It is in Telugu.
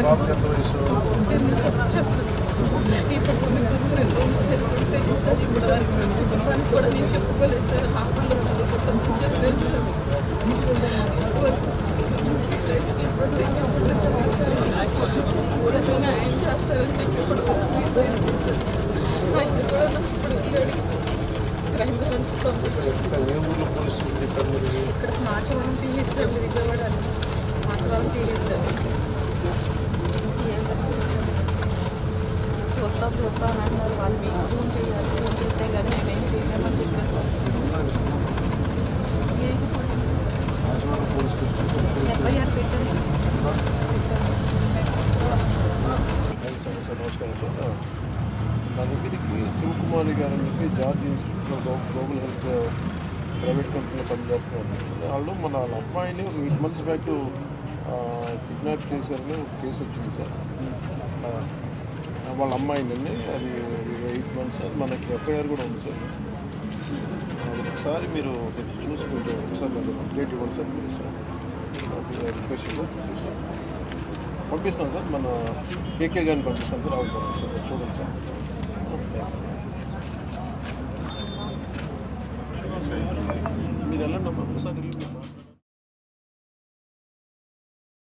బాబుకి ఎంత వయసు? ఇప్పుడు తెలుసు సార్. ఇప్పుడు వరకు కుటుంబానికి కూడా నేను చెప్పుకోలేదు సార్. హాస్టల్లో చదువుకుంటామని చెప్పలేదు సార్. పోలీసులు న్యాయం చేస్తారని చెప్పి ఇప్పుడు ఆయన కూడా నాకు ఇప్పుడు వెళ్ళాడు. క్రైమ్ బ్రాంచ్ పంపించారు. ఏ ఊర్లో పోలీసులు చెప్పారు మీరు? ఇక్కడ Machavaram PS sir, Vijayawada Machavaram PS sir. చూస్తాం అని అన్నారు. వాళ్ళు మీకు ఫోన్ చేయాలి, ఫోన్ చేస్తే కానీ మేమేం చేయలేమని చెప్పారు సార్. ఎఫ్ఐఆర్ పెట్టాను సార్. నమస్కారం సార్. నా దగ్గరికి శివకుమారి గారు అని చెప్పి జార్జ్ ఇన్స్టిట్యూట్లో గ్లోబల్ హెల్త్ ప్రైవేట్ కంపెనీలో పనిచేస్తున్నారు. వాళ్ళు వాళ్ళ అమ్మాయిని ఒక 8 months బ్యాక్ కిడ్నాప్ చేశారని ఒక కేసు వచ్చింది సార్. వాళ్ళ అమ్మాయిని అది 8 months, అది మనకి ఎఫ్ఐఆర్ కూడా ఉంది సార్. ఒకసారి మీరు చూసి కొంచెం ఒకసారి నాకు అప్డేట్ ఇవ్వండి sir please sir. Request sir please పంపిస్తాను సార్. మన కేకే గారిని పంపిస్తాను సార్. ఆవిడ పంపిస్తాను సార్. చూడండి సార్. మీరు వెళ్ళండి అమ్మా ఒకసారి.